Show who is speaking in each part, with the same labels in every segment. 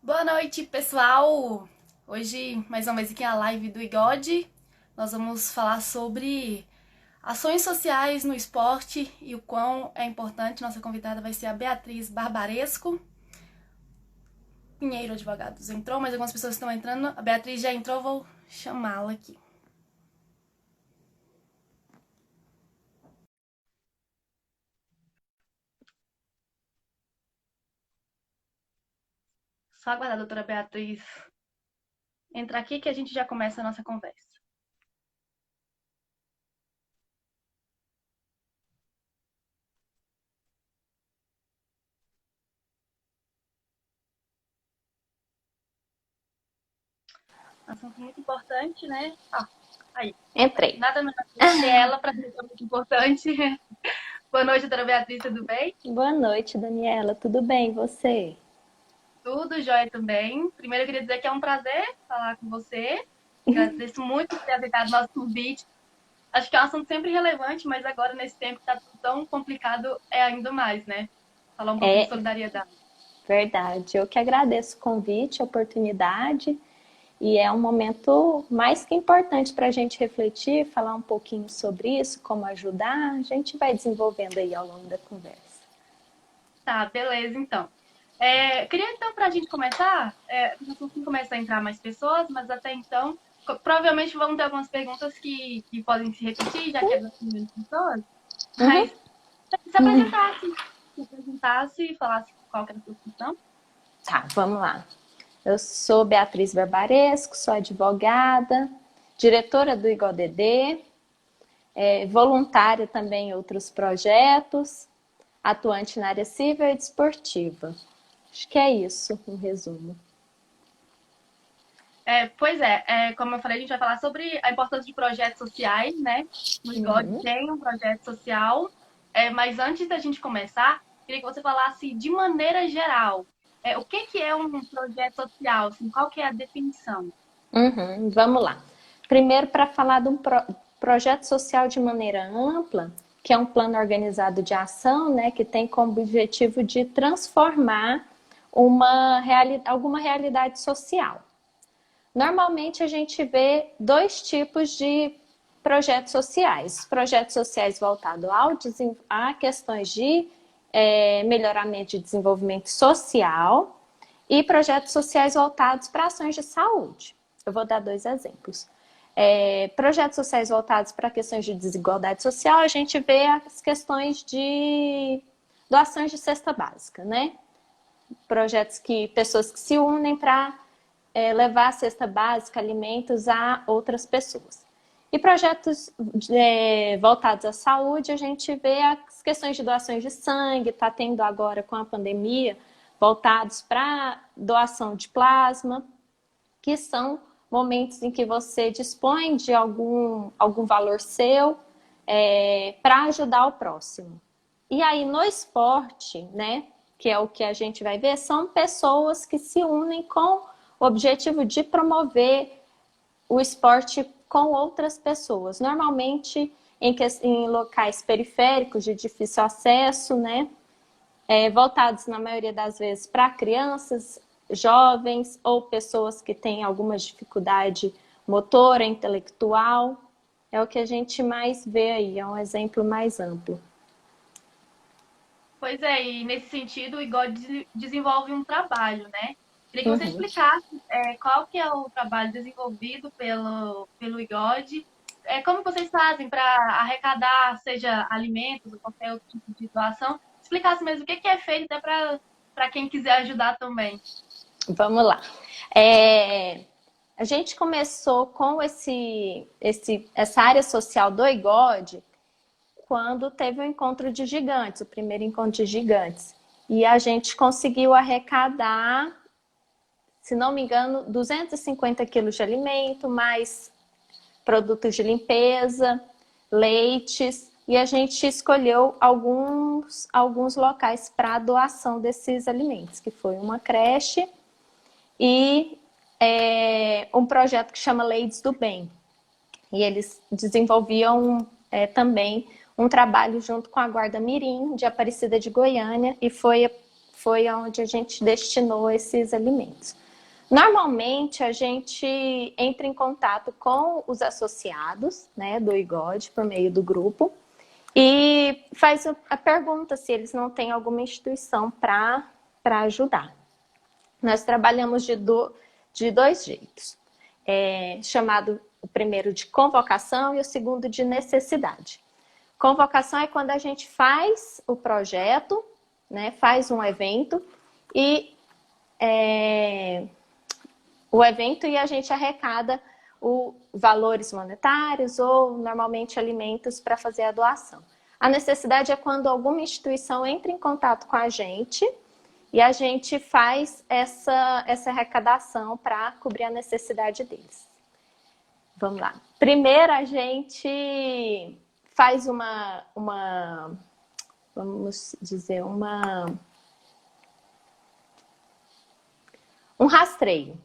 Speaker 1: Boa noite, pessoal! Hoje, mais uma vez aqui a live do IGOD. Nós vamos falar sobre ações sociais no esporte e o quão é importante. Nossa convidada vai ser a Beatriz Barbaresco. Pinheiro Advogados entrou, mas algumas pessoas estão entrando. A Beatriz já entrou, vou chamá-la aqui. Só aguardar a doutora Beatriz entrar aqui que a gente já começa a nossa conversa. Assunto muito importante, né? Aí.
Speaker 2: Entrei.
Speaker 1: Nada melhor do que ela para ser muito importante. Boa noite, doutora Beatriz, tudo bem?
Speaker 2: Boa noite, Daniela. Tudo bem, e você?
Speaker 1: Tudo jóia também. Primeiro, eu queria dizer que é um prazer falar com você. Agradeço muito por ter aceitado o nosso convite. Acho que é um assunto sempre relevante, mas agora, nesse tempo que está tudo tão complicado, é ainda mais, né? Falar um pouquinho de
Speaker 2: É
Speaker 1: solidariedade.
Speaker 2: verdade. Eu que agradeço o convite, a oportunidade. E é um momento mais que importante para a gente refletir, falar um pouquinho sobre isso, como ajudar. A gente vai desenvolvendo aí ao longo da conversa.
Speaker 1: Tá, beleza, então. Queria, então, para a gente começar, assim começar a entrar mais pessoas, mas até então, provavelmente vão ter algumas perguntas que podem se repetir, já que é das primeiras pessoas,
Speaker 2: Uhum.
Speaker 1: mas se apresentasse e falasse qual que era a sua função.
Speaker 2: Tá, vamos lá. Eu sou Beatriz Barbaresco, sou advogada, diretora do IGODD, voluntária também em outros projetos, atuante na área civil e desportiva. Acho que é isso, em resumo.
Speaker 1: Pois como eu falei, a gente vai falar sobre a importância de projetos sociais, né? No IGOD
Speaker 2: Uhum.
Speaker 1: tem um projeto social, mas antes da gente começar, queria que você falasse de maneira geral, o que que é um projeto social, assim, qual que é a definição?
Speaker 2: Uhum, vamos lá. Primeiro, para falar de um projeto social de maneira ampla, que é um plano organizado de ação, né, que tem como objetivo de transformar alguma realidade social. Normalmente a gente vê dois tipos de projetos sociais. Projetos sociais voltados a questões de melhoramento de desenvolvimento social e projetos sociais voltados para ações de saúde. Eu vou dar dois exemplos. Projetos sociais voltados para questões de desigualdade social, a gente vê as questões de doações de cesta básica, né? Projetos que pessoas que se unem para levar a cesta básica, alimentos a outras pessoas. E projetos voltados à saúde, a gente vê as questões de doações de sangue, está tendo agora com a pandemia, voltados para doação de plasma, que são momentos em que você dispõe de algum valor seu para ajudar o próximo. E aí no esporte, né, que é o que a gente vai ver, são pessoas que se unem com o objetivo de promover o esporte com outras pessoas, normalmente em locais periféricos de difícil acesso, né, voltados na maioria das vezes para crianças, jovens ou pessoas que têm alguma dificuldade motora, intelectual. É o que a gente mais vê aí, é um exemplo mais amplo.
Speaker 1: Pois é, e nesse sentido, o IGOD desenvolve um trabalho, né? Queria que você
Speaker 2: Uhum.
Speaker 1: explicasse qual que é o trabalho desenvolvido pelo IGOD, como vocês fazem para arrecadar, seja alimentos ou qualquer outro tipo de doação, explicasse mesmo o que que é feito até para quem quiser ajudar também.
Speaker 2: Vamos lá. É, a gente começou com essa área social do IGOD quando teve o encontro de gigantes, o primeiro encontro de gigantes. E a gente conseguiu arrecadar, se não me engano, 250 quilos de alimento, mais produtos de limpeza, leites, e a gente escolheu alguns locais para doação desses alimentos, que foi uma creche e um projeto que chama Ladies do Bem. E eles desenvolviam também um trabalho junto com a Guarda Mirim, de Aparecida de Goiânia, e foi foi onde a gente destinou esses alimentos. Normalmente, a gente entra em contato com os associados, né, do IGOD, por meio do grupo, e faz a pergunta se eles não têm alguma instituição para ajudar. Nós trabalhamos de dois jeitos, chamado o primeiro de convocação e o segundo de necessidade. Convocação é quando a gente faz o projeto, né, faz um evento e a gente arrecada valores monetários ou normalmente alimentos para fazer a doação. A necessidade é quando alguma instituição entra em contato com a gente e a gente faz essa arrecadação para cobrir a necessidade deles. Vamos lá. Primeiro a gente faz um rastreio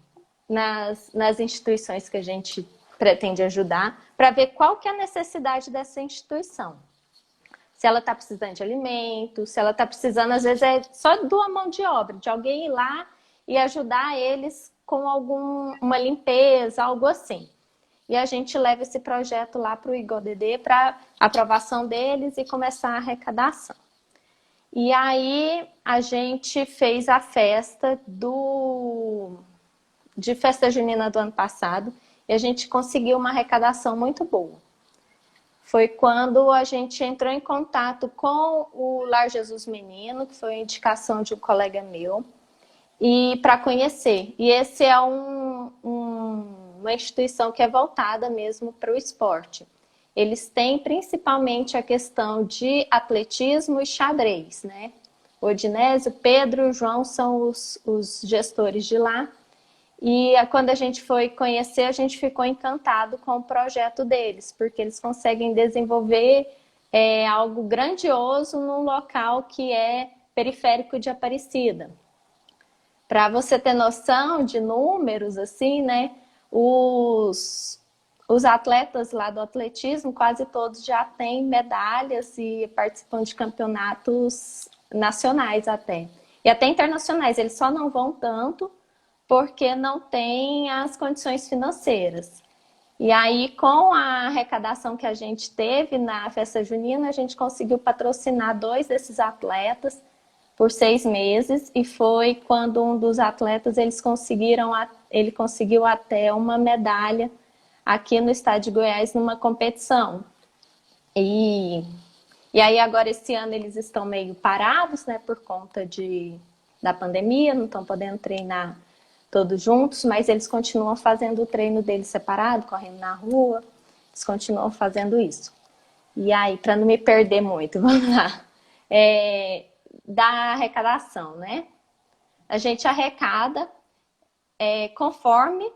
Speaker 2: nas instituições que a gente pretende ajudar para ver qual que é a necessidade dessa instituição. Se ela está precisando de alimento, se ela está precisando, às vezes é só de uma mão de obra, de alguém ir lá e ajudar eles com uma limpeza, algo assim. E a gente leva esse projeto lá para o IGODD para aprovação deles e começar a arrecadação. E aí a gente fez a festa de festa junina do ano passado e a gente conseguiu uma arrecadação muito boa. Foi quando a gente entrou em contato com o Lar Jesus Menino, que foi a indicação de um colega meu, e para conhecer. E esse é uma instituição que é voltada mesmo para o esporte. Eles têm principalmente a questão de atletismo e xadrez, né? O Odinésio, Pedro e João são os gestores de lá. E quando a gente foi conhecer, a gente ficou encantado com o projeto deles, porque eles conseguem desenvolver algo grandioso num local que é periférico de Aparecida. Para você ter noção de números, assim, né? Os atletas lá do atletismo, quase todos já têm medalhas e participam de campeonatos nacionais até. E até internacionais, eles só não vão tanto porque não tem as condições financeiras. E aí, com a arrecadação que a gente teve na festa junina, a gente conseguiu patrocinar 2 desses atletas por 6 meses, e foi quando um dos atletas ele conseguiu até uma medalha aqui no estado de Goiás numa competição. E aí agora esse ano eles estão meio parados, né, por conta da pandemia, não estão podendo treinar todos juntos, mas eles continuam fazendo o treino deles separado, correndo na rua, eles continuam fazendo isso. E aí, para não me perder muito, vamos lá. Da arrecadação, né? A gente arrecada conforme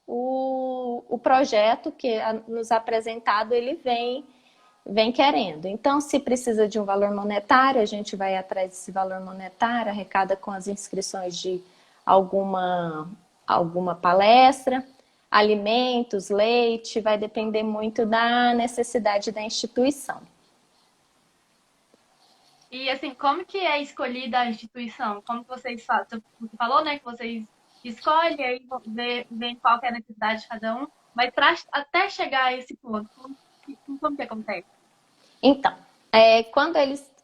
Speaker 2: o projeto que nos apresentado ele vem querendo. Então, se precisa de um valor monetário, a gente vai atrás desse valor monetário, arrecada com as inscrições de alguma palestra, alimentos, leite, vai depender muito da necessidade da instituição.
Speaker 1: E assim, como que é escolhida a instituição? Como que vocês fazem? Você falou, né, que vocês escolhem e aí veem qual que é a necessidade de cada um, mas até chegar a esse ponto, como que acontece?
Speaker 2: Então,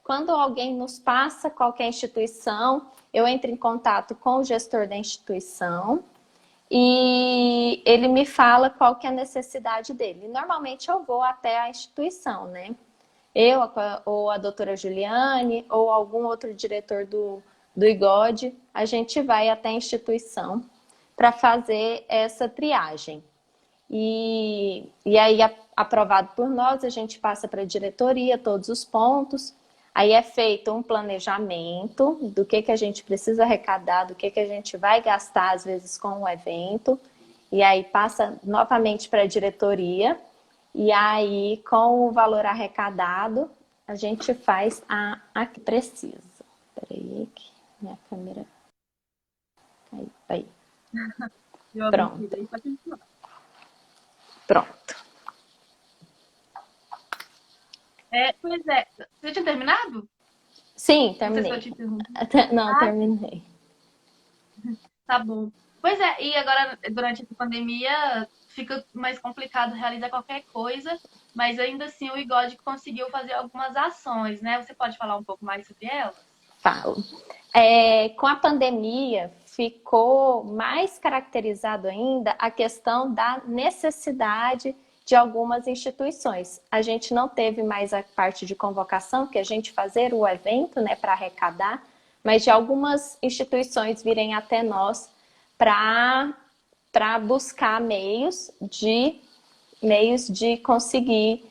Speaker 2: quando alguém nos passa qualquer instituição, eu entro em contato com o gestor da instituição e ele me fala qual que é a necessidade dele. Normalmente eu vou até a instituição, né? Eu, ou a doutora Juliane, ou algum outro diretor do IGOD, a gente vai até a instituição para fazer essa triagem. E aí, aprovado por nós, a gente passa para a diretoria todos os pontos. Aí é feito um planejamento do que a gente precisa arrecadar, do que a gente vai gastar, às vezes, com o evento. E aí passa novamente para a diretoria. E aí, com o valor arrecadado, a gente faz a que precisa. Espera aí, que minha câmera caiu. Aí. Pronto. Pronto.
Speaker 1: Pois é. Você tinha terminado?
Speaker 2: Sim,
Speaker 1: Não sei se eu
Speaker 2: terminei.
Speaker 1: te interrompi.
Speaker 2: Não,
Speaker 1: Ah,
Speaker 2: terminei.
Speaker 1: tá bom. Pois é, e agora, durante a pandemia, fica mais complicado realizar qualquer coisa, mas ainda assim o IGOD conseguiu fazer algumas ações, né? Você pode falar um pouco mais sobre elas?
Speaker 2: Falo. Com a pandemia, ficou mais caracterizado ainda a questão da necessidade de algumas instituições. A gente não teve mais a parte de convocação, que a gente fazer o evento, né, para arrecadar, mas de algumas instituições virem até nós para buscar meios de conseguir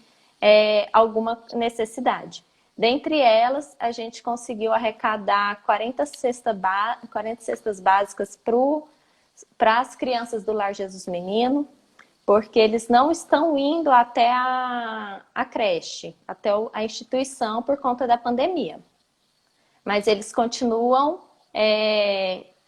Speaker 2: alguma necessidade. Dentre elas, a gente conseguiu arrecadar 40 cestas básicas para as crianças do Lar Jesus Menino, porque eles não estão indo até a creche, até a instituição por conta da pandemia. Mas eles continuam,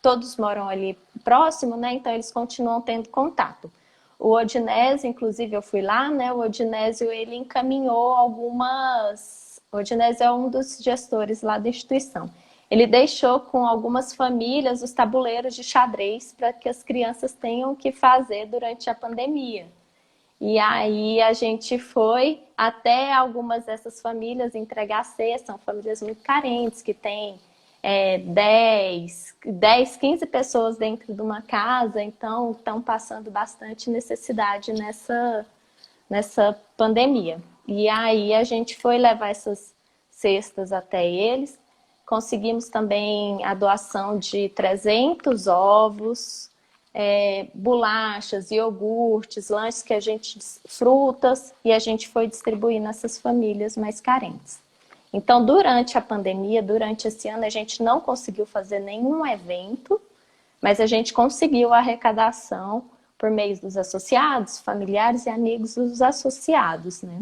Speaker 2: todos moram ali próximo, né? Então eles continuam tendo contato. O Odinésio, inclusive, eu fui lá, né? O Odinésio, ele encaminhou algumas... O Odinésio é um dos gestores lá da instituição. Ele deixou com algumas famílias os tabuleiros de xadrez para que as crianças tenham o que fazer durante a pandemia. E aí a gente foi até algumas dessas famílias entregar cesta, são famílias muito carentes, que têm 10, 15 pessoas dentro de uma casa, então estão passando bastante necessidade nessa pandemia. E aí a gente foi levar essas cestas até eles, conseguimos também a doação de 300 ovos, bolachas, iogurtes, lanches que a gente, frutas, e a gente foi distribuir nessas famílias mais carentes. Então, durante a pandemia, durante esse ano, a gente não conseguiu fazer nenhum evento, mas a gente conseguiu a arrecadação por meio dos associados, familiares e amigos dos associados, né?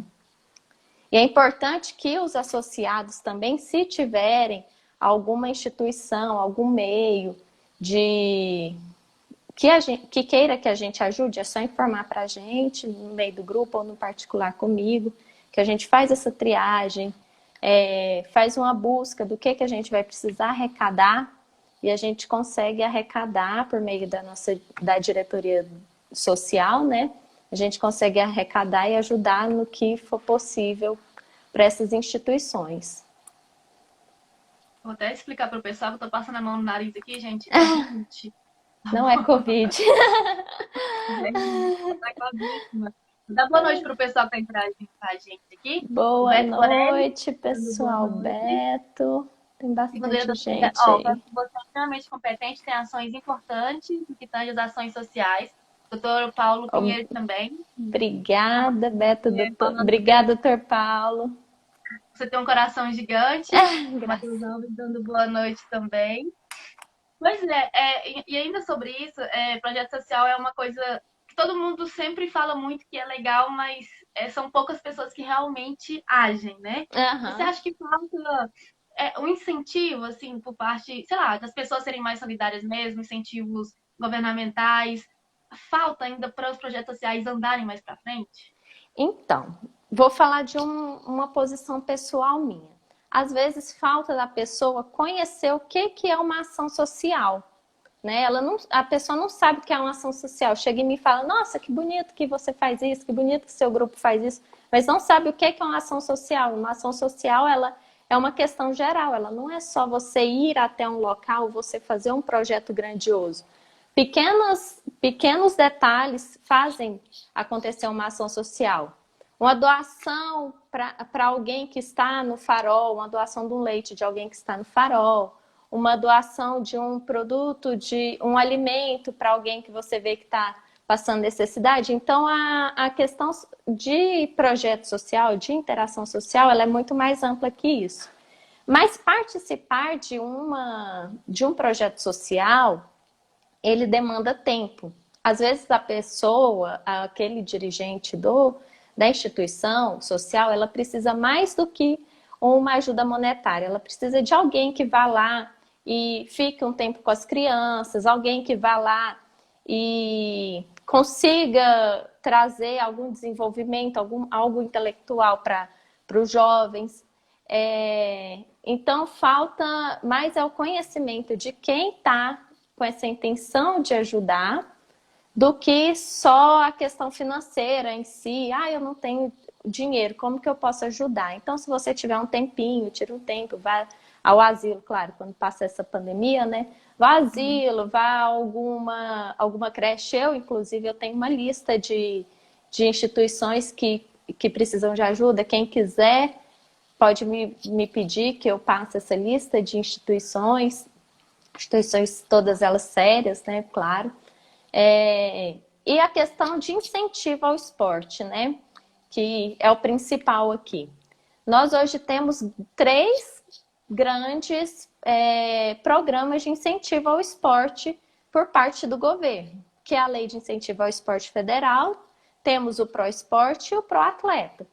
Speaker 2: E é importante que os associados também, se tiverem alguma instituição, algum meio que queira que a gente ajude, é só informar para a gente, no meio do grupo ou no particular comigo, que a gente faz essa triagem, faz uma busca do que a gente vai precisar arrecadar e a gente consegue arrecadar por meio da diretoria social, né? A gente consegue arrecadar e ajudar no que for possível para essas instituições.
Speaker 1: Vou até explicar para o pessoal que eu tô passando a mão no nariz aqui, gente. É rinite.
Speaker 2: Não é Covid.
Speaker 1: É rinite, tá clavíssima. Dá boa noite para o pessoal que tá interagindo com a gente aqui. O
Speaker 2: Boa
Speaker 1: Beto Borelli,
Speaker 2: noite,
Speaker 1: dando boa
Speaker 2: pessoal.
Speaker 1: noite.
Speaker 2: Beto. Tem
Speaker 1: Segundo ele,
Speaker 2: bastante gente
Speaker 1: ó,
Speaker 2: aí.
Speaker 1: você é extremamente competente, tem ações importantes no que tange as ações sociais. Doutor Paulo Pinheiro também.
Speaker 2: Obrigada, Beto.
Speaker 1: Você
Speaker 2: Obrigada, doutor Paulo.
Speaker 1: você tem um coração gigante. Matheus
Speaker 2: Graças.
Speaker 1: Alves dando boa noite também. Pois e ainda sobre isso, projeto social é uma coisa que todo mundo sempre fala muito que é legal, mas são poucas pessoas que realmente agem, né? Você
Speaker 2: Aham.
Speaker 1: acha que falta um incentivo, assim, por parte, sei lá, das pessoas serem mais solidárias mesmo, incentivos governamentais? Falta ainda para os projetos sociais andarem mais para frente?
Speaker 2: Então, vou falar de uma posição pessoal minha. Às vezes falta da pessoa conhecer o que é uma ação social. Né? A pessoa não sabe o que é uma ação social. Chega e me fala, nossa, que bonito que você faz isso, que bonito que seu grupo faz isso, mas não sabe o que é uma ação social. Uma ação social, ela é uma questão geral, ela não é só você ir até um local, você fazer um projeto grandioso. Pequenos detalhes fazem acontecer uma ação social. Uma doação para alguém que está no farol, uma doação de um leite de alguém que está no farol, uma doação de um produto, de um alimento para alguém que você vê que está passando necessidade. Então, a questão de projeto social, de interação social, ela é muito mais ampla que isso. Mas participar de um projeto social, ele demanda tempo. Às vezes a pessoa, aquele dirigente da instituição social, ela precisa mais do que uma ajuda monetária. Ela precisa de alguém que vá lá e fique um tempo com as crianças, alguém que vá lá e consiga trazer algum desenvolvimento, algo intelectual para os jovens. Então, falta mais é o conhecimento de quem está com essa intenção de ajudar, do que só a questão financeira em si. Ah, eu não tenho dinheiro, como que eu posso ajudar? Então, se você tiver um tempinho, tira um tempo, vá ao asilo, claro, quando passa essa pandemia, né? Vá ao asilo, vá a alguma creche. Eu, inclusive, eu tenho uma lista de instituições que precisam de ajuda. Quem quiser pode me pedir que eu passe essa lista de instituições todas elas sérias, né? Claro. E a questão de incentivo ao esporte, né? Que é o principal aqui. Nós hoje temos 3 grandes programas de incentivo ao esporte por parte do governo, que é a Lei de Incentivo ao Esporte Federal, temos o ProEsporte e o ProAtleta.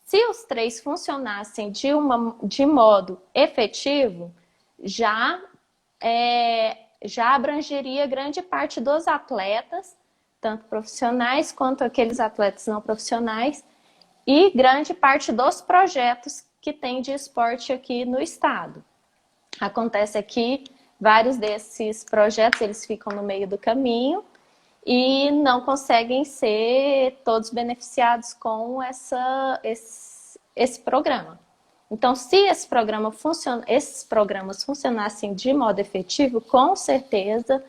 Speaker 2: Se os 3 funcionassem de modo efetivo, já abrangeria grande parte dos atletas, tanto profissionais quanto aqueles atletas não profissionais, e grande parte dos projetos que tem de esporte aqui no estado. Acontece aqui, vários desses projetos, eles ficam no meio do caminho e não conseguem ser todos beneficiados com esse programa. Então, se esses programas funcionassem de modo efetivo, com certeza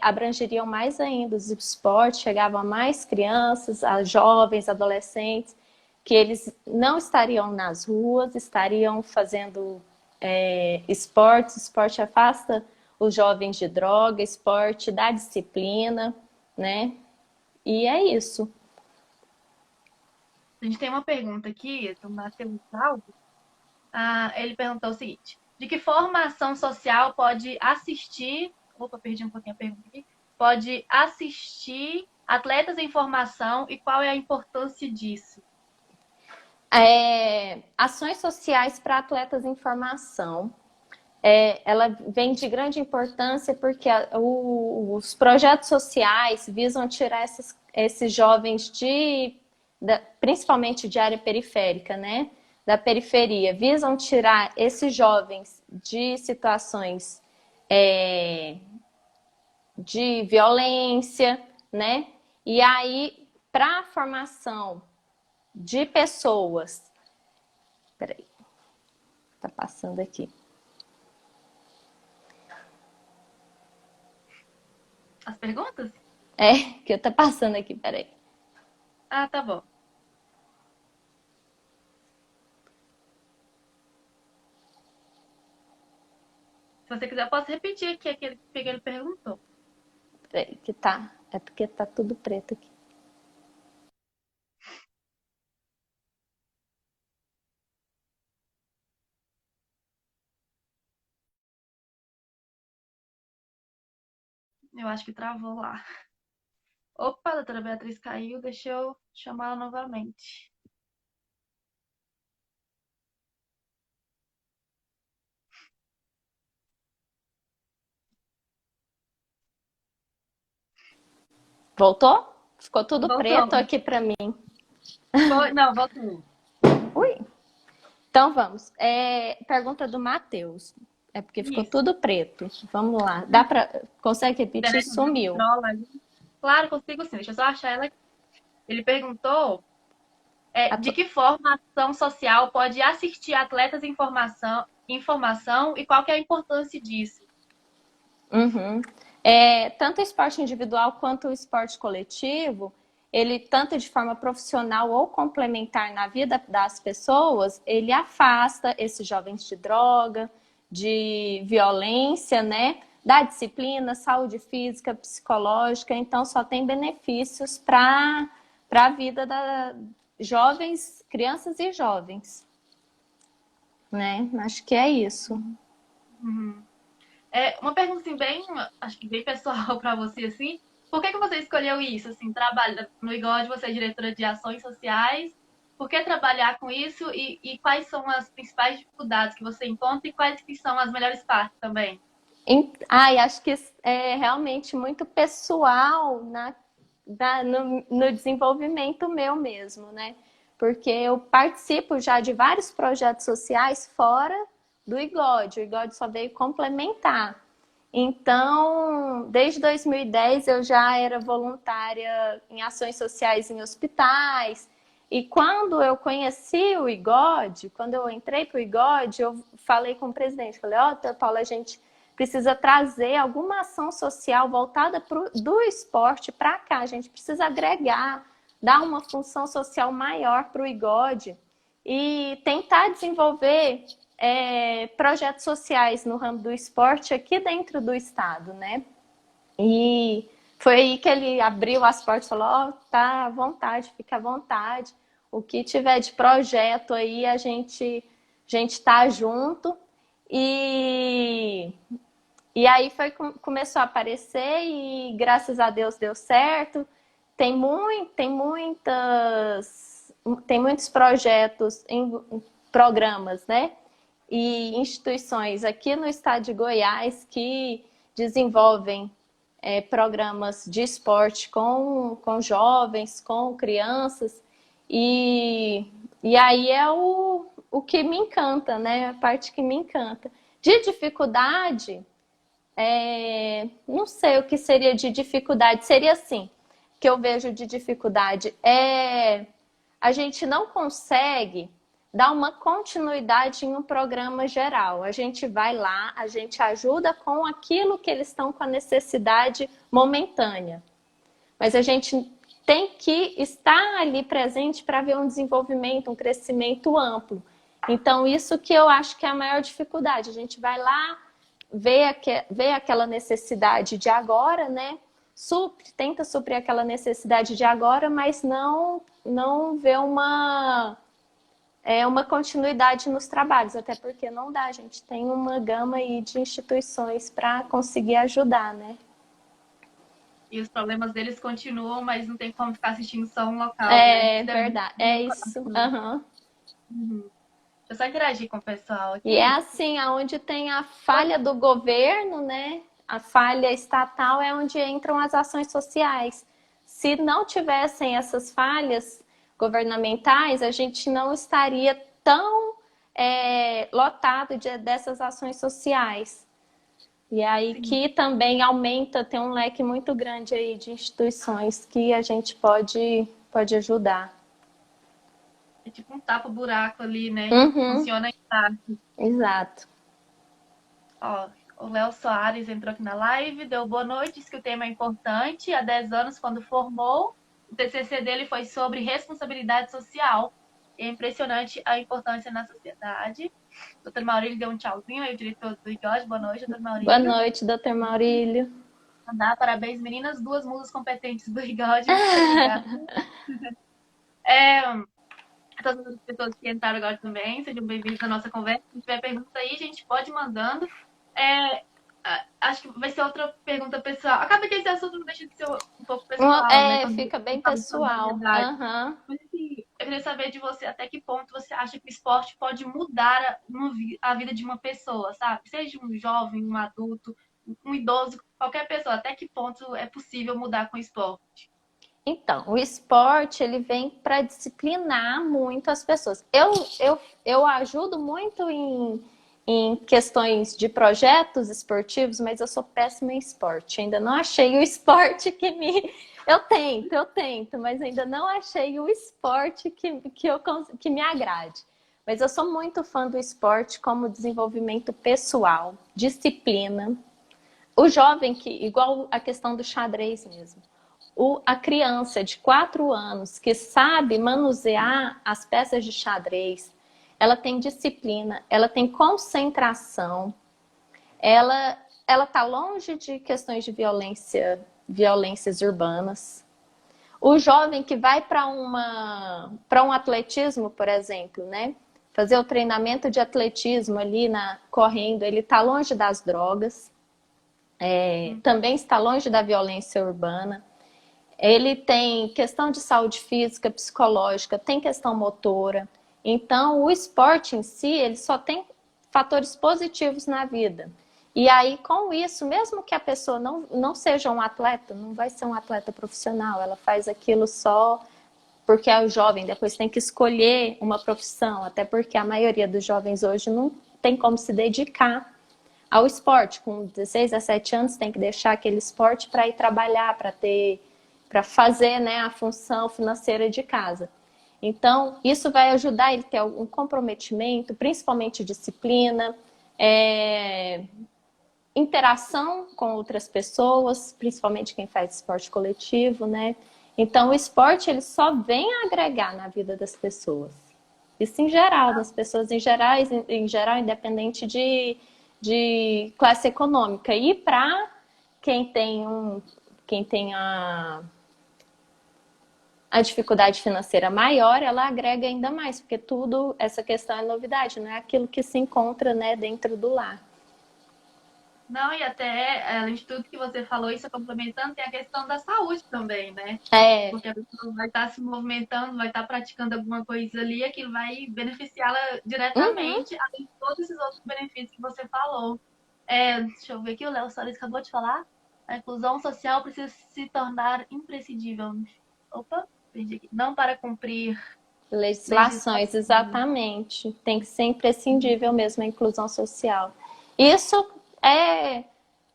Speaker 2: abrangeriam mais ainda os esportes, chegavam a mais crianças, a jovens, adolescentes, que eles não estariam nas ruas, estariam fazendo esportes. Esporte afasta os jovens de droga, esporte dá disciplina, né? E é isso.
Speaker 1: A gente tem uma pergunta aqui do Matheus Alves. Ele perguntou o seguinte: de que forma a ação social pode assistir. Opa, perdi um pouquinho a pergunta aqui. Pode assistir atletas em formação e qual é a importância disso?
Speaker 2: Ações sociais para atletas em formação. Ela vem de grande importância porque os projetos sociais visam tirar esses jovens principalmente de área periférica, né? Da periferia, visam tirar esses jovens de situações de violência, né? E aí, para a formação de pessoas... Peraí, tá passando aqui.
Speaker 1: As perguntas?
Speaker 2: Que eu tô passando aqui, peraí.
Speaker 1: Tá bom. Se você quiser, eu posso repetir aqui aquele que ele perguntou.
Speaker 2: Peraí, é porque tá tudo preto aqui.
Speaker 1: Eu acho que travou lá. Opa, a doutora Beatriz caiu, deixa eu chamá-la novamente.
Speaker 2: Voltou? Ficou tudo
Speaker 1: Voltou.
Speaker 2: preto aqui para mim.
Speaker 1: Não, voltou.
Speaker 2: Ui. Então vamos. Pergunta do Matheus. É porque ficou
Speaker 1: Isso.
Speaker 2: tudo preto. Vamos lá. Consegue repetir? Sumiu.
Speaker 1: Claro, consigo sim. Deixa eu só achar ela aqui. Ele perguntou de que forma a ação social pode assistir atletas em formação e qual que é a importância disso?
Speaker 2: Uhum. Tanto o esporte individual quanto o esporte coletivo, ele, tanto de forma profissional ou complementar na vida das pessoas, ele afasta esses jovens de droga, de violência, né? Da disciplina, saúde física, psicológica. Então, só tem benefícios para a vida da jovens, crianças e jovens. Né? Acho que é isso.
Speaker 1: Uhum. Uma pergunta assim, acho que bem pessoal para você, assim. Por que você escolheu isso? Assim, trabalha no IGOD, você é diretora de ações sociais. Por que trabalhar com isso e quais são as principais dificuldades que você encontra e quais que são as melhores partes também?
Speaker 2: Acho que é realmente muito pessoal no desenvolvimento meu mesmo, né? porque eu participo já de vários projetos sociais fora do IGOD. O IGOD só veio complementar. Então, desde 2010 eu já era voluntária em ações sociais em hospitais. E quando eu conheci o IGOD, quando eu entrei para o IGOD, eu falei com o presidente, falei, Paula, a gente precisa trazer alguma ação social voltada do esporte para cá, a gente precisa agregar, dar uma função social maior para o IGOD e tentar desenvolver projetos sociais no ramo do esporte aqui dentro do estado, né? E foi aí que ele abriu as portas e falou, tá à vontade, fica à vontade. O que tiver de projeto aí, a gente tá junto. E aí começou a aparecer e graças a Deus deu certo. Tem muitos projetos em programas, né? E instituições aqui no estado de Goiás que desenvolvem programas de esporte com jovens, com crianças. E aí é o que me encanta, né? A parte que me encanta. De dificuldade, não sei o que seria de dificuldade. Seria assim, que eu vejo de dificuldade. A gente não consegue dar uma continuidade em um programa geral. A gente vai lá, a gente ajuda com aquilo que eles estão com a necessidade momentânea. Mas a gente tem que estar ali presente para ver um desenvolvimento, um crescimento amplo. Então, isso que eu acho que é a maior dificuldade. A gente vai lá, vê aquela necessidade de agora, né? Tenta suprir aquela necessidade de agora, mas não vê uma continuidade nos trabalhos, até porque não dá, a gente tem uma gama aí de instituições para conseguir ajudar, né?
Speaker 1: E os problemas deles continuam, mas não tem como ficar assistindo só um local, né?
Speaker 2: É verdade, é isso. Uhum.
Speaker 1: Deixa eu só interagir com o pessoal aqui.
Speaker 2: E é assim, aonde tem a falha do governo, né? A falha estatal é onde entram as ações sociais. Se não tivessem essas falhas governamentais, a gente não estaria tão lotado dessas ações sociais. E aí que também aumenta, tem um leque muito grande aí de instituições que a gente pode ajudar.
Speaker 1: É tipo um tapa-buraco ali, né?
Speaker 2: Uhum.
Speaker 1: Funciona em parte.
Speaker 2: Exato.
Speaker 1: Ó, o Léo Soares entrou aqui na live, deu boa noite, disse que o tema é importante. Há 10 anos, quando formou, o TCC dele foi sobre responsabilidade social. É impressionante a importância na sociedade. O Dr. Maurílio deu um tchauzinho aí, o diretor do IGOD. Boa noite, Dr. Maurílio.
Speaker 2: Boa noite, Dr. Maurílio.
Speaker 1: Mandar parabéns, meninas, 2 musas competentes do IGOD. Muito obrigada. Todas as pessoas que entraram agora também, sejam bem-vindos à nossa conversa. Se tiver pergunta aí, a gente pode ir mandando. Acho que vai ser outra pergunta pessoal. Acaba que esse assunto não deixa de ser um pouco pessoal, né?
Speaker 2: Fica bem pessoal. Uhum.
Speaker 1: Mas assim, eu queria saber de você, até que ponto você acha que o esporte pode mudar a vida de uma pessoa, sabe? Seja um jovem, um adulto, um idoso, qualquer pessoa. Até que ponto é possível mudar com o esporte?
Speaker 2: Então, o esporte, ele vem para disciplinar muito as pessoas. Eu ajudo muito em questões de projetos esportivos, mas eu sou péssima em esporte. Ainda não achei o esporte que me... Eu tento, mas ainda não achei o esporte que me agrade. Mas eu sou muito fã do esporte como desenvolvimento pessoal, disciplina. O jovem, igual a questão do xadrez mesmo. A criança de 4 anos que sabe manusear as peças de xadrez, ela tem disciplina, ela tem concentração, ela está longe de questões de violências urbanas. O jovem que vai para um atletismo, por exemplo, né? Fazer o treinamento de atletismo ali correndo, ele está longe das drogas, também está longe da violência urbana. Ele tem questão de saúde física, psicológica, tem questão motora. Então, o esporte em si, ele só tem fatores positivos na vida. E aí, com isso, mesmo que a pessoa não seja um atleta, não vai ser um atleta profissional, ela faz aquilo só porque o jovem depois tem que escolher uma profissão, até porque a maioria dos jovens hoje não tem como se dedicar ao esporte. Com 16, 17 anos tem que deixar aquele esporte para ir trabalhar, para fazer, né, a função financeira de casa. Então, isso vai ajudar ele a ter um comprometimento, principalmente disciplina, interação com outras pessoas, principalmente quem faz esporte coletivo, né? Então, o esporte, ele só vem a agregar na vida das pessoas. Isso em geral, das pessoas em geral, independente de classe econômica. E para quem tem a dificuldade financeira maior, ela agrega ainda mais, porque tudo, essa questão é novidade, não é aquilo que se encontra, né, dentro do lar.
Speaker 1: Não, e até, além de tudo que você falou, isso complementando, tem a questão da saúde também, né? Porque a pessoa vai estar se movimentando, vai estar praticando alguma coisa ali, aquilo vai beneficiá-la diretamente, além de todos esses outros benefícios que você falou. Deixa eu ver aqui, o Léo Soares acabou de falar. A inclusão social precisa se tornar imprescindível. Opa, perdi aqui. Não para cumprir
Speaker 2: Legislações, exatamente. Tem que ser imprescindível mesmo a inclusão social. Isso é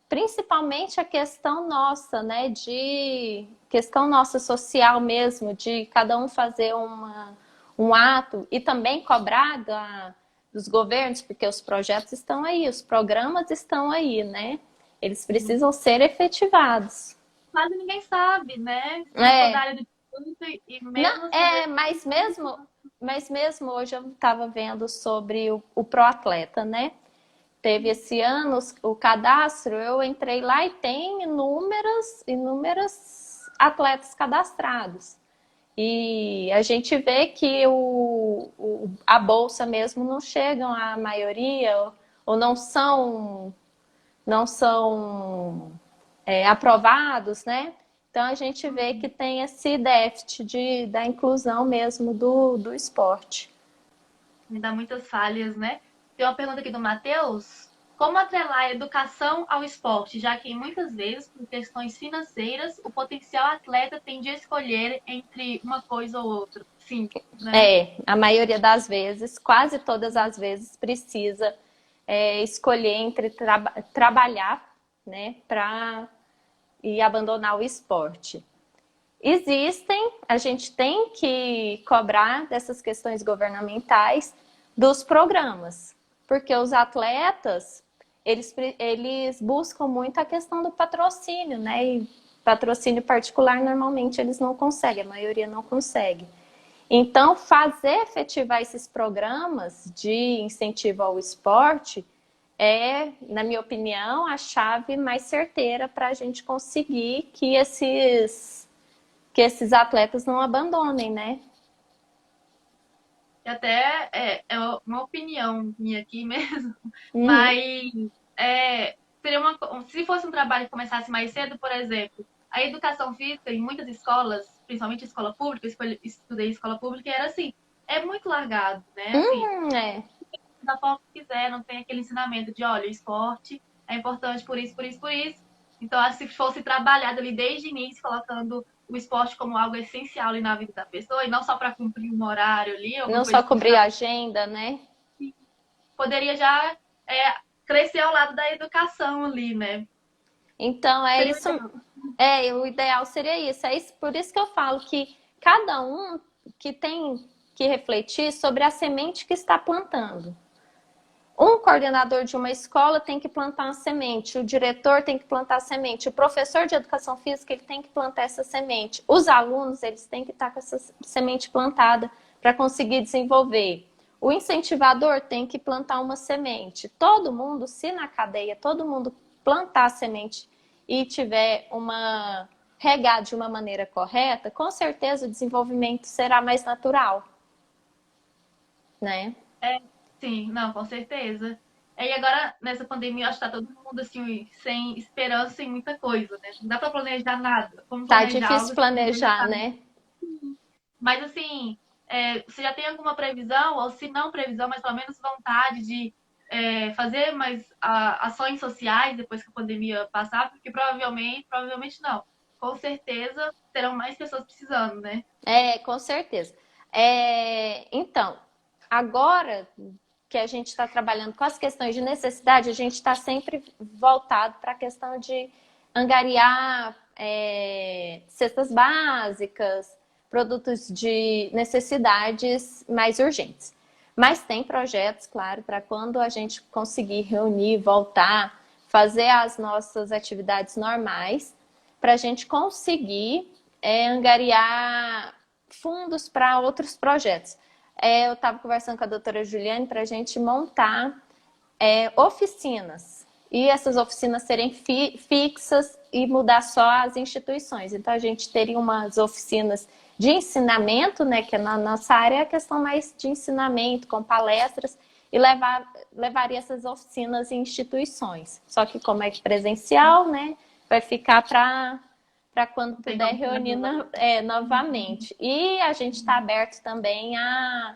Speaker 2: principalmente a questão nossa, né? De questão nossa social mesmo, de cada um fazer um ato e também cobrar dos governos, porque os projetos estão aí, os programas estão aí, né? Eles precisam ser efetivados.
Speaker 1: Quase ninguém sabe, né? Se não for da área do e mesmo
Speaker 2: não, mas mesmo hoje eu estava vendo sobre o Proatleta, né? Teve esse ano o cadastro, eu entrei lá e tem inúmeros atletas cadastrados. E a gente vê que a bolsa mesmo não chegam à maioria, ou não são aprovados, né? Então a gente vê que tem esse déficit da inclusão mesmo do esporte.
Speaker 1: Me dá muitas falhas, né? Tem uma pergunta aqui do Matheus. Como atrelar a educação ao esporte, já que muitas vezes, por questões financeiras, o potencial atleta tende a escolher entre uma coisa ou outra? Sim, né?
Speaker 2: A maioria das vezes, quase todas as vezes, precisa escolher entre trabalhar, né, e abandonar o esporte. A gente tem que cobrar dessas questões governamentais dos programas, porque os atletas, eles buscam muito a questão do patrocínio, né? E patrocínio particular, normalmente, eles não conseguem, a maioria não consegue. Então, efetivar esses programas de incentivo ao esporte na minha opinião, a chave mais certeira para a gente conseguir que esses atletas não abandonem, né?
Speaker 1: Até uma opinião minha aqui mesmo, mas seria se fosse um trabalho que começasse mais cedo, por exemplo, a educação física em muitas escolas, principalmente escola pública, eu estudei escola pública, e era assim, é muito largado, né? Assim, da forma que quiser, não tem aquele ensinamento de, olha, o esporte é importante por isso, por isso, por isso. Então, se fosse trabalhado ali desde o início, colocando o esporte como algo essencial ali na vida da pessoa, e não só para cumprir um horário ali.
Speaker 2: Não só cumprir a agenda, né?
Speaker 1: Poderia já crescer ao lado da educação ali, né?
Speaker 2: Então, isso. O ideal seria isso. Por isso que eu falo que cada um que tem que refletir sobre a semente que está plantando. Um coordenador de uma escola tem que plantar uma semente, o diretor tem que plantar a semente, o professor de educação física ele tem que plantar essa semente, os alunos eles têm que estar com essa semente plantada para conseguir desenvolver. O incentivador tem que plantar uma semente. Todo mundo, se na cadeia todo mundo plantar a semente e tiver regar de uma maneira correta, com certeza o desenvolvimento será mais natural, né?
Speaker 1: Sim, não, com certeza. E agora, nessa pandemia, acho que tá todo mundo assim, sem esperança, sem muita coisa, né? Não dá pra planejar nada. Como
Speaker 2: Tá
Speaker 1: planejar
Speaker 2: difícil
Speaker 1: algo
Speaker 2: planejar, né?
Speaker 1: Mas assim, você já tem alguma previsão, ou se não previsão, mas pelo menos vontade de fazer mais ações sociais depois que a pandemia passar? Porque provavelmente não. com certeza terão mais pessoas precisando, né?
Speaker 2: Com certeza. Então, agora que a gente está trabalhando com as questões de necessidade, a gente está sempre voltado para a questão de angariar cestas básicas, produtos de necessidades mais urgentes. Mas tem projetos, claro, para quando a gente conseguir reunir, voltar, fazer as nossas atividades normais, para a gente conseguir angariar fundos para outros projetos. Eu estava conversando com a doutora Juliane para a gente montar oficinas. E essas oficinas serem fixas e mudar só as instituições. Então, a gente teria umas oficinas de ensinamento, né, que na nossa área é a questão mais de ensinamento, com palestras, e levaria essas oficinas em instituições. Só que como é presencial, né, vai ficar para quando puder reunir novamente. E a gente está aberto também a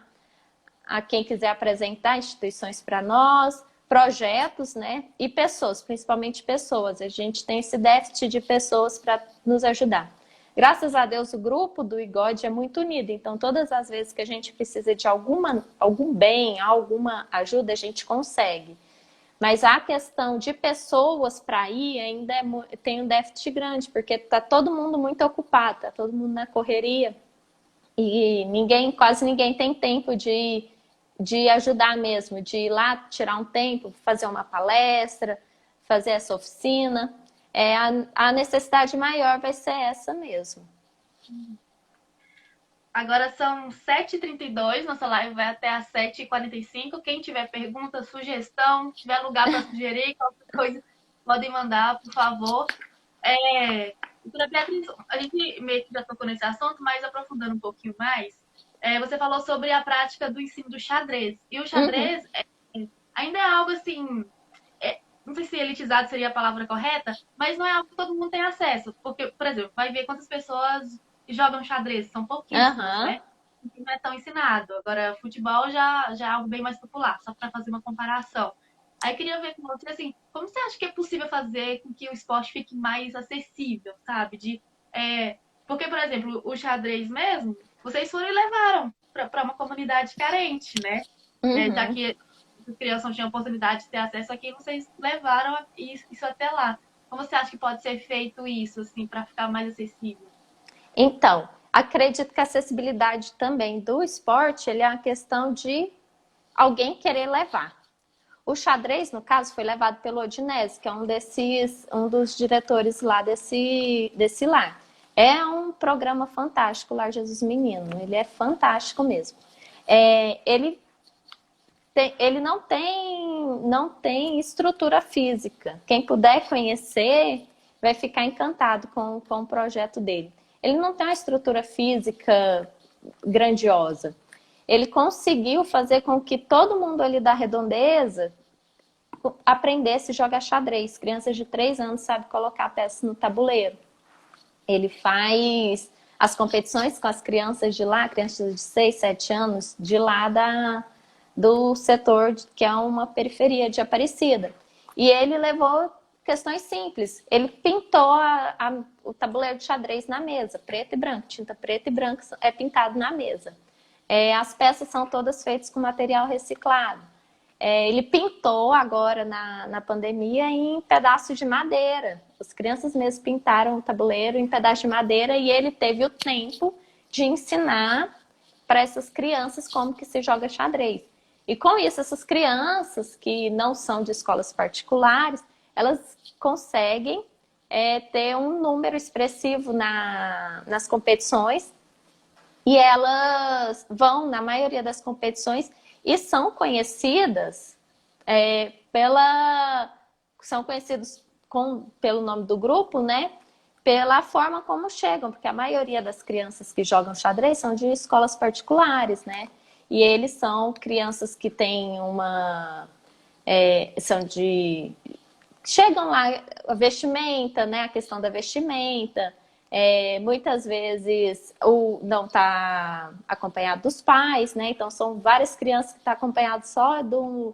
Speaker 2: quem quiser apresentar instituições para nós, projetos, né? E pessoas, principalmente pessoas. A gente tem esse déficit de pessoas para nos ajudar. Graças a Deus, o grupo do IGOD é muito unido. Então, todas as vezes que a gente precisa de algum bem, alguma ajuda, a gente consegue. Mas a questão de pessoas para ir ainda tem um déficit grande, porque está todo mundo muito ocupado, está todo mundo na correria. E quase ninguém tem tempo de ajudar mesmo, de ir lá tirar um tempo, fazer uma palestra, fazer essa oficina. A necessidade maior vai ser essa mesmo.
Speaker 1: Agora são 7h32, nossa live vai até às 7h45. Quem tiver pergunta, sugestão, tiver lugar para sugerir, qualquer coisa, podem mandar, por favor. Doutora Beatriz, a gente meio que já tocou nesse assunto, mas aprofundando um pouquinho mais, você falou sobre a prática do ensino do xadrez. E o xadrez ainda é algo assim, não sei se elitizado seria a palavra correta, mas não é algo que todo mundo tem acesso. Porque, por exemplo, vai ver quantas pessoas jogam xadrez, são pouquíssimas, né? Não é tão ensinado. Agora, futebol já é algo bem mais popular, só para fazer uma comparação. Aí queria ver com você, assim, como você acha que é possível fazer com que o esporte fique mais acessível, sabe? Porque, por exemplo, o xadrez mesmo, vocês foram e levaram para uma comunidade carente, né? Já que as crianças não tinham oportunidade de ter acesso aqui, vocês levaram isso até lá. Como você acha que pode ser feito isso, assim, para ficar mais acessível?
Speaker 2: Então, acredito que a acessibilidade também do esporte, ele é uma questão de alguém querer levar. O xadrez, no caso, foi levado pelo Odinese, que é um dos diretores lá desse lar. É um programa fantástico, Lar Jesus Menino. Ele é fantástico mesmo. Ele não tem estrutura física. Quem puder conhecer vai ficar encantado com o projeto dele. Ele não tem uma estrutura física grandiosa. Ele conseguiu fazer com que todo mundo ali da redondeza aprendesse a jogar xadrez. Crianças de 3 anos sabem colocar peças no tabuleiro. Ele faz as competições com as crianças de lá, crianças de 6, 7 anos, de lá do setor que é uma periferia de Aparecida. E ele levou questões simples. Ele pintou o tabuleiro de xadrez na mesa, preto e branco, tinta preta e branca é pintado na mesa. As peças são todas feitas com material reciclado. Ele pintou agora na pandemia em pedaços de madeira. As crianças mesmo pintaram o tabuleiro em pedaços de madeira e ele teve o tempo de ensinar para essas crianças como que se joga xadrez. E com isso, essas crianças que não são de escolas particulares, elas conseguem ter um número expressivo nas competições e elas vão na maioria das competições e são conhecidas pelo nome do grupo, né? Pela forma como chegam, porque a maioria das crianças que jogam xadrez são de escolas particulares, né? E eles são crianças que têm chegam lá, a vestimenta, né? A questão da vestimenta. Muitas vezes não está acompanhado dos pais, né? Então são várias crianças que estão acompanhadas só de um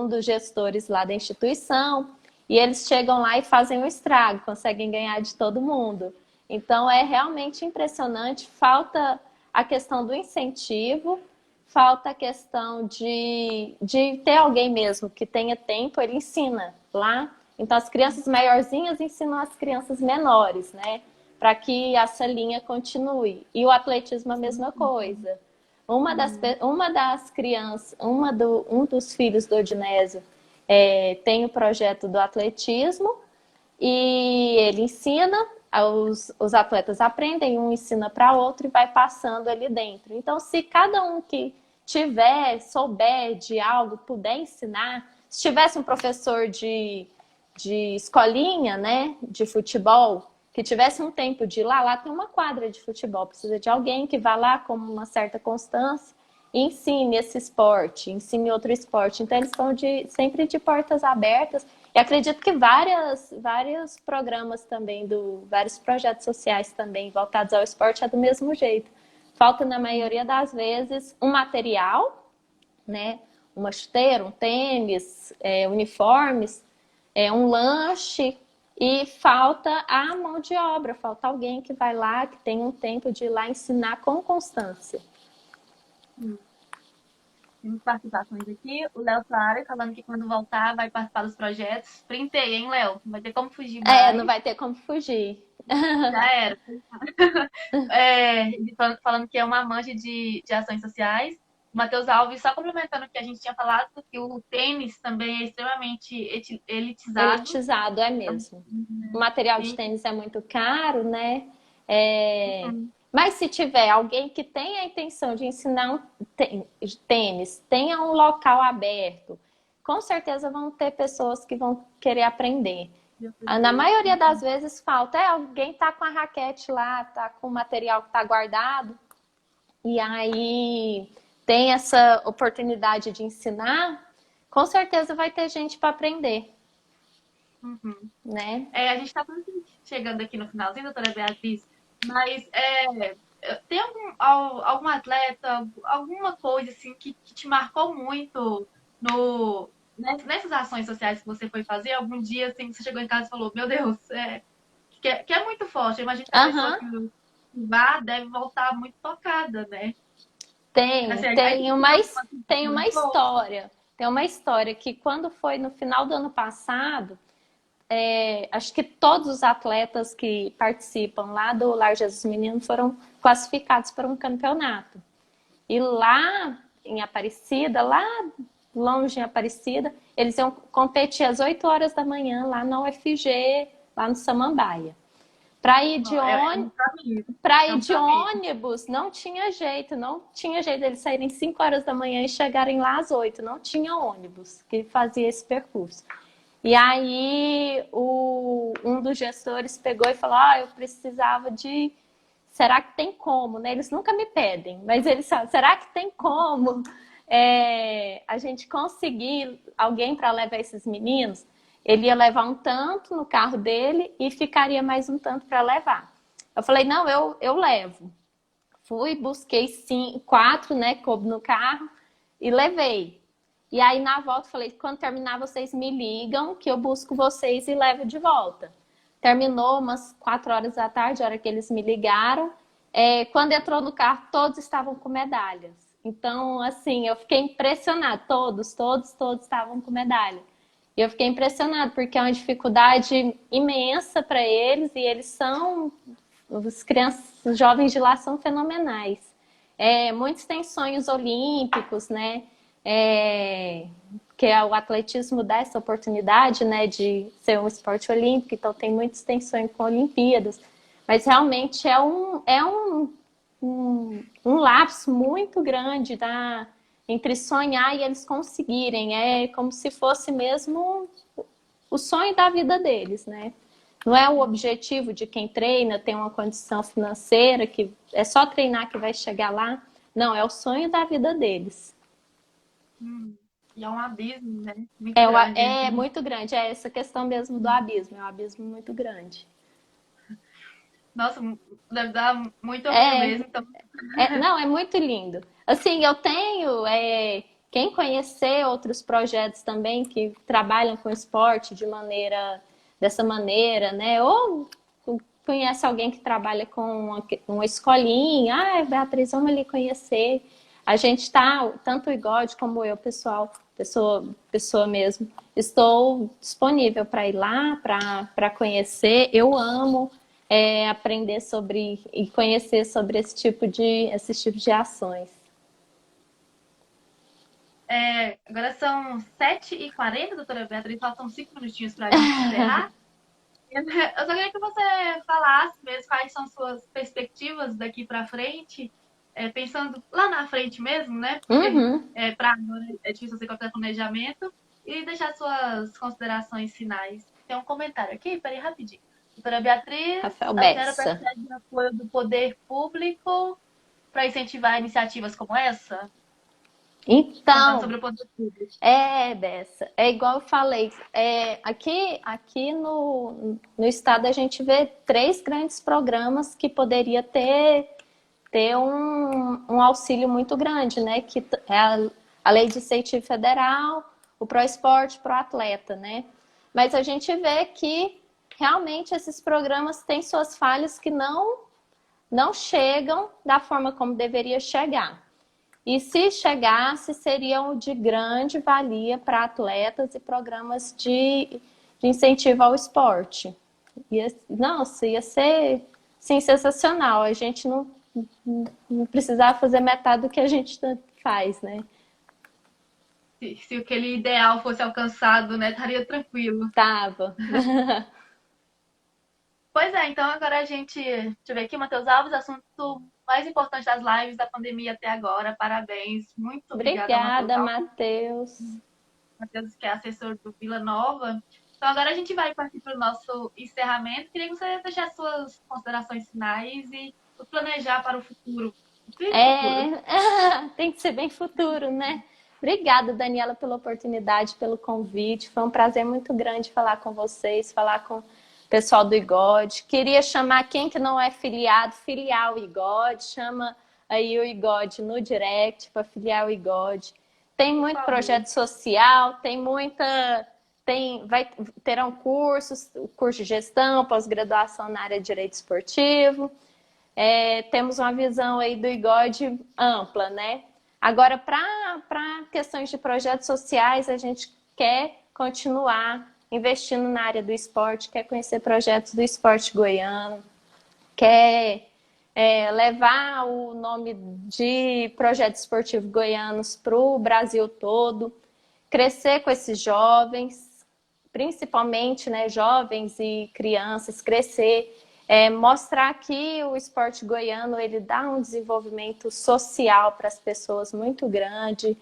Speaker 2: dos gestores lá da instituição, e eles chegam lá e fazem um estrago, conseguem ganhar de todo mundo. Então, é realmente impressionante. Falta a questão do incentivo, falta a questão de ter alguém mesmo que tenha tempo, ele ensina lá. Então, as crianças maiorzinhas ensinam as crianças menores, né? Para que essa linha continue. E o atletismo a mesma coisa. Uma das crianças, um dos filhos do Odinésio tem o projeto do atletismo e ele ensina, os atletas aprendem, um ensina para outro e vai passando ali dentro. Então, se cada um que souber de algo, puder ensinar, se tivesse um professor de escolinha, né, de futebol, que tivesse um tempo de ir lá tem uma quadra de futebol, precisa de alguém que vá lá com uma certa constância e ensine esse esporte, ensine outro esporte. Então, eles estão sempre de portas abertas. E acredito que vários programas também, vários projetos sociais também voltados ao esporte é do mesmo jeito. Falta, na maioria das vezes, um material, né? Uma chuteira, um tênis, uniformes, um lanche, e falta a mão de obra, falta alguém que vai lá, que tem um tempo de ir lá ensinar com constância.
Speaker 1: Temos participações aqui. O Léo Soares falando que quando voltar vai participar dos projetos. Printei, hein, Léo? Não vai ter como fugir mais.
Speaker 2: Não vai ter como fugir.
Speaker 1: Já era. Falando que é uma amante de ações sociais. O Matheus Alves, só complementando o que a gente tinha falado, que o tênis também é extremamente elitizado.
Speaker 2: Elitizado, é mesmo. O material de tênis é muito caro, né? Mas se tiver alguém que tenha a intenção de ensinar tênis, tenha um local aberto, com certeza vão ter pessoas que vão querer aprender. Na maioria das vezes falta, alguém tá com a raquete lá, tá com o material que tá guardado, e aí tem essa oportunidade de ensinar, com certeza vai ter gente para aprender. Né?
Speaker 1: A gente está chegando aqui no finalzinho, doutora Beatriz, mas tem algum atleta, alguma coisa assim que te marcou muito nessas ações sociais que você foi fazer? Algum dia assim, você chegou em casa e falou, meu Deus, que é muito forte. Eu imagino que a pessoa que vá deve voltar muito tocada, né?
Speaker 2: Tem uma história. Tem uma história que quando foi no final do ano passado, acho que todos os atletas que participam lá do Lar Jesus Menino foram classificados para um campeonato. E lá em Aparecida, lá longe em Aparecida, eles iam competir às 8 horas da manhã lá na UFG, lá no Samambaia. Para ir de ônibus, não tinha jeito eles saírem 5 horas da manhã e chegarem lá às 8, não tinha ônibus que fazia esse percurso. E aí um dos gestores pegou e falou, eu precisava será que tem como? Né? Eles nunca me pedem, mas eles falam, será que tem como a gente conseguir alguém para levar esses meninos? Ele ia levar um tanto no carro dele e ficaria mais um tanto para levar. Eu falei, não, eu levo. Fui, busquei 4, né, coube no carro e levei. E aí, na volta, falei, quando terminar, vocês me ligam, que eu busco vocês e levo de volta. Terminou umas 4 horas da tarde, a hora que eles me ligaram. Quando entrou no carro, todos estavam com medalhas. Então, assim, eu fiquei impressionada. Todos estavam com medalha. E eu fiquei impressionada, porque é uma dificuldade imensa para eles, e eles são, os crianças, os jovens de lá são fenomenais. Muitos têm sonhos olímpicos, né? Que o atletismo dá essa oportunidade, né, de ser um esporte olímpico, então muitos têm sonho com Olimpíadas, mas realmente é um lapso muito grande entre sonhar e eles conseguirem. É como se fosse mesmo o sonho da vida deles, né? Não é o objetivo de quem treina, tem uma condição financeira, que é só treinar que vai chegar lá. Não, é o sonho da vida deles.
Speaker 1: E é um abismo, né? Muito grande.
Speaker 2: Muito grande. É essa questão mesmo do abismo. É um abismo muito grande.
Speaker 1: Nossa, deve dar muito orgulho mesmo. Então...
Speaker 2: Não, é muito lindo. Assim, eu tenho... quem conhecer outros projetos também que trabalham com esporte dessa maneira, né? Ou conhece alguém que trabalha com uma escolinha, Beatriz, vamos ali conhecer. A gente está, tanto o Igode como eu, pessoal, pessoa mesmo, estou disponível para ir lá, para conhecer. Eu amo aprender sobre e conhecer sobre esses tipos de ações.
Speaker 1: Agora são 7h40, doutora Beatriz, faltam 5 minutinhos para a gente encerrar. Eu só queria que você falasse mesmo quais são suas perspectivas daqui para frente, pensando lá na frente mesmo, né? Porque para agora é difícil você qualquer planejamento, e deixar suas considerações finais. Tem um comentário aqui, peraí, rapidinho. Doutora Beatriz,
Speaker 2: Rafael
Speaker 1: a senhora
Speaker 2: Bessa.
Speaker 1: precisa de apoio do poder público para incentivar iniciativas como essa? Contando sobre
Speaker 2: Então,
Speaker 1: o poder público.
Speaker 2: Bessa, é igual eu falei, aqui no estado a gente vê 3 grandes programas que poderia ter um auxílio muito grande, né? Que é a Lei de Incentivo Federal, o ProEsporte, ProAtleta, né? Mas a gente vê que realmente esses programas têm suas falhas que não chegam da forma como deveria chegar. E se chegasse, seriam de grande valia para atletas e programas de incentivo ao esporte. Nossa, ia ser sim, sensacional. A gente não precisava fazer metade do que a gente faz, né?
Speaker 1: Se aquele ideal fosse alcançado, né, estaria tranquilo.
Speaker 2: Tava.
Speaker 1: Pois é, então agora deixa eu ver aqui, Matheus Alves, assunto mais importante das lives da pandemia até agora. Parabéns. Muito obrigada, Matheus
Speaker 2: Obrigada,
Speaker 1: Alves.
Speaker 2: Matheus.
Speaker 1: Matheus, que é assessor do Vila Nova. Então agora a gente vai partir para o nosso encerramento. Queria que você deixasse suas considerações finais e planejar para o futuro.
Speaker 2: Tem que ser bem futuro, né? Obrigada, Daniela, pela oportunidade, pelo convite. Foi um prazer muito grande falar com vocês, falar com o pessoal do IGOD. Queria chamar quem que não é filiado, filiar o IGOD. Chama aí o IGOD no direct para filiar o IGOD. Tem muito projeto social, terão cursos, curso de gestão, pós-graduação na área de direito esportivo. Temos uma visão aí do IGOD ampla, né? Agora, para questões de projetos sociais, a gente quer continuar investindo na área do esporte, quer conhecer projetos do esporte goiano, quer levar o nome de projetos esportivos goianos para o Brasil todo, crescer com esses jovens, principalmente, né, jovens e crianças, crescer, mostrar que o esporte goiano ele dá um desenvolvimento social para as pessoas muito grande,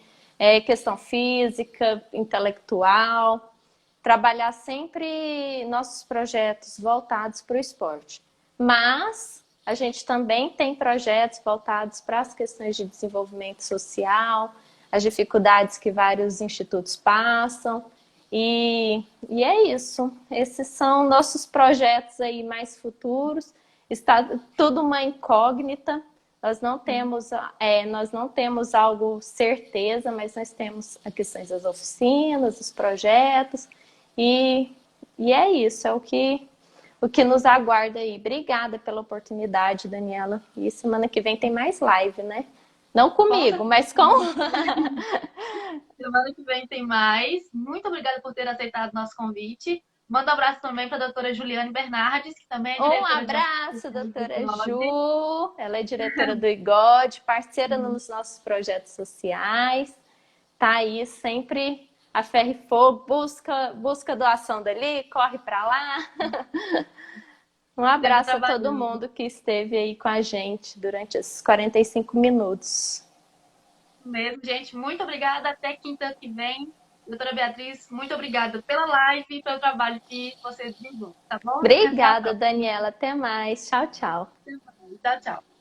Speaker 2: questão física, intelectual, trabalhar sempre nossos projetos voltados para o esporte. Mas a gente também tem projetos voltados para as questões de desenvolvimento social, as dificuldades que vários institutos passam. E é isso. Esses são nossos projetos aí mais futuros. Está tudo uma incógnita. Nós não temos algo certeza, mas nós temos as questões das oficinas, os projetos. E é isso, é o que nos aguarda aí. Obrigada pela oportunidade, Daniela. E semana que vem tem mais live, né? Não comigo, mas com...
Speaker 1: Semana que vem tem mais. Muito obrigada por ter aceitado o nosso convite. Manda um abraço também para a doutora Juliane Bernardes, que também é diretora.
Speaker 2: Um abraço, doutora Ju. Ela é diretora do IGOD, parceira nos nossos projetos sociais. Tá aí sempre a ferro e fogo, busca doação dali, corre para lá. Um abraço a todo mundo que esteve aí com a gente durante esses 45 minutos.
Speaker 1: Mesmo, gente. Muito obrigada. Até quinta que vem. Doutora Beatriz, muito obrigada pela live e pelo trabalho que você desenvolveu, tá bom?
Speaker 2: Obrigada, Daniela. Até mais. Tchau, tchau.
Speaker 1: Tchau, tchau.